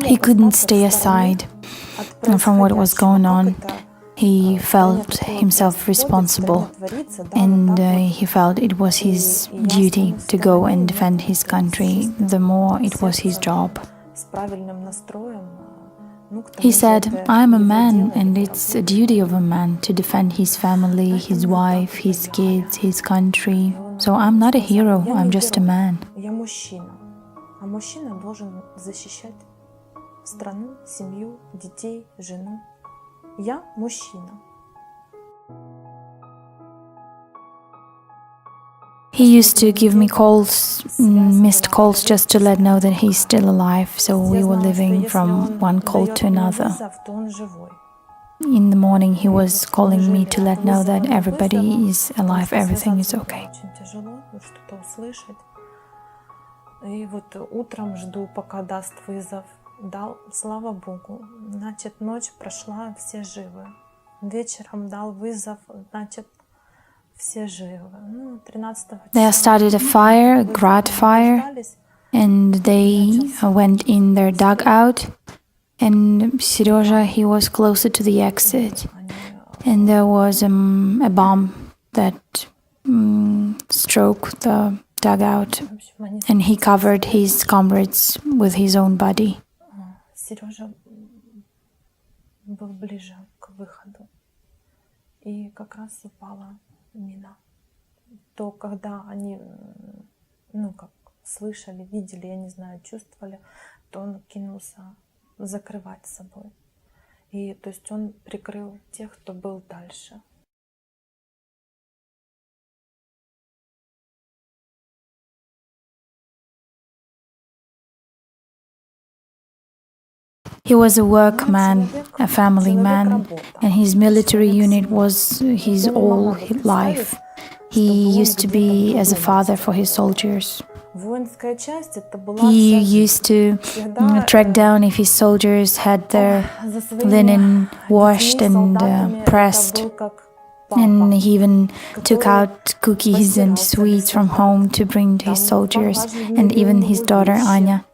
He couldn't stay aside from what was going on. He felt himself responsible, and he felt it was his duty to go and defend his country. The more it was his job. He said, "I'm a man, and it's a duty of a man to defend his family, his wife, his kids, his country. So I'm not a hero, I'm just a man." He used to give me calls, missed calls, just to let know that he's still alive, so we were living from one call to another. In the morning he was calling me to let know that everybody is alive, everything is okay. И вот утром жду, пока даст вызов. Дал, слава Богу, значит, ночь прошла, все живы. Вечером дал вызов, значит, все живы. 13 They started a fire, a grad fire, and they went in their dugout. And Serhiy, he was closer to the exit. And there was a bomb that struck the dugout, and he covered his comrades with his own body. Сережа был ближе к выходу, и как раз упала мина. То, когда они, как слышали, видели, я не знаю, чувствовали, то он кинулся закрывать собой. И то есть он прикрыл тех, кто был дальше. He was a workman, a family man, and his military unit was his whole life. He used to be as a father for his soldiers. He used to track down if his soldiers had their linen washed and pressed. And he even took out cookies and sweets from home to bring to his soldiers. And even his daughter, Anya,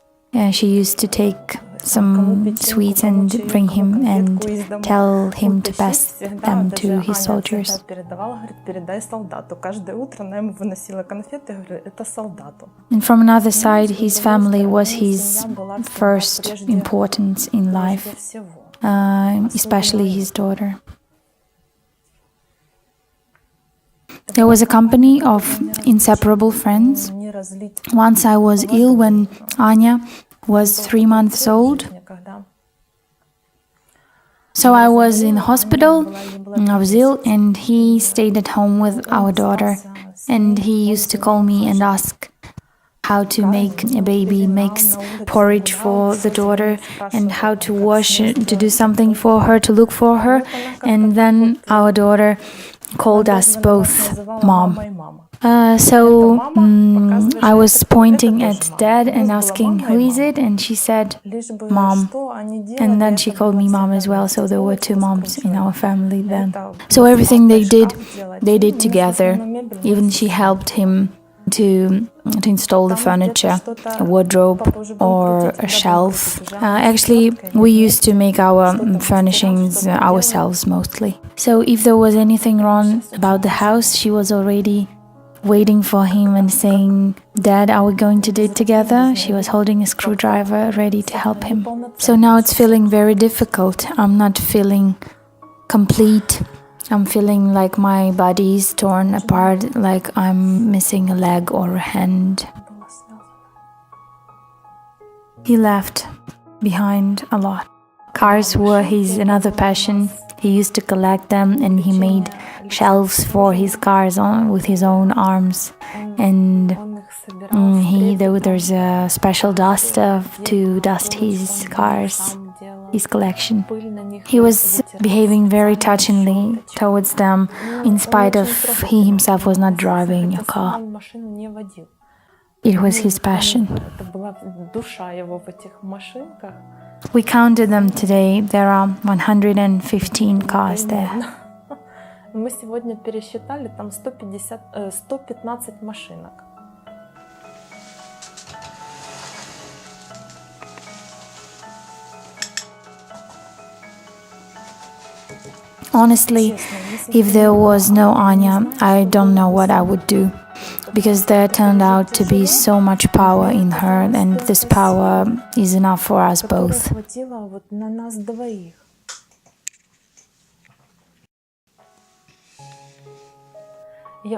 she used to take some sweets and bring him and tell him to pass them to his soldiers. And from another side, his family was his first importance in life, especially his daughter. There was a company of inseparable friends. Once I was ill when Anya was 3 months old. So I was in hospital, I was ill, and he stayed at home with our daughter. And he used to call me and ask how to make a baby mix porridge for the daughter, and how to wash it, to do something for her, to look for her. And then our daughter called us both mom. So I was pointing at Dad and asking, "Who is it?" And she said, "Mom." And then she called me Mom as well, so there were 2 moms in our family then. So everything they did together. Even she helped him to install the furniture, a wardrobe or a shelf. Actually, we used to make our furnishings ourselves mostly. So if there was anything wrong about the house, she was already waiting for him and saying, "Dad, are we going to do it together?" She was holding a screwdriver ready to help him. So now it's feeling very difficult. I'm not feeling complete. I'm feeling like my body is torn apart, like I'm missing a leg or a hand. He left behind a lot. Cars were his another passion. He used to collect them, and he made shelves for his cars with his own arms. And there's a special duster to dust his cars, his collection. He was behaving very touchingly towards them, in spite of he himself was not driving a car. It was his passion. We counted them today. There are 115 cars there. Мы сегодня пересчитали, там 115 машинок. Honestly, if there was no Anya, I don't know what I would do. Because there turned out to be so much power in her, and this power is enough for us both. Хватило вот на нас двоих.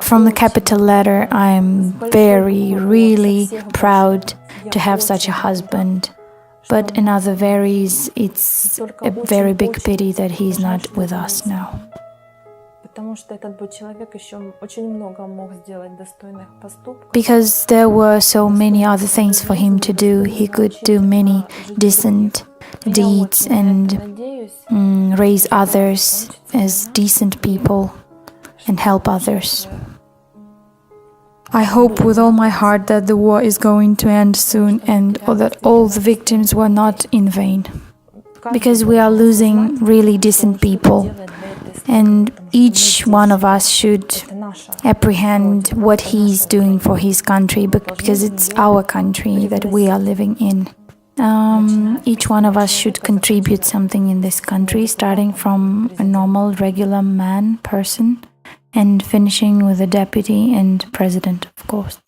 From the capital letter, I am really proud to have such a husband. But another varies, it's a very big pity that he's not with us now. Потому что этот бы человек еще очень много мог сделать достойных поступков. Because there were so many other things for him to do. He could do many decent deeds and raise others as decent people and help others. I hope with all my heart that the war is going to end soon and that all the victims were not in vain. Because we are losing really decent people. And each one of us should apprehend what he's doing for his country, because it's our country that we are living in. Each one of us should contribute something in this country, starting from a normal, regular person, and finishing with a deputy and president, of course.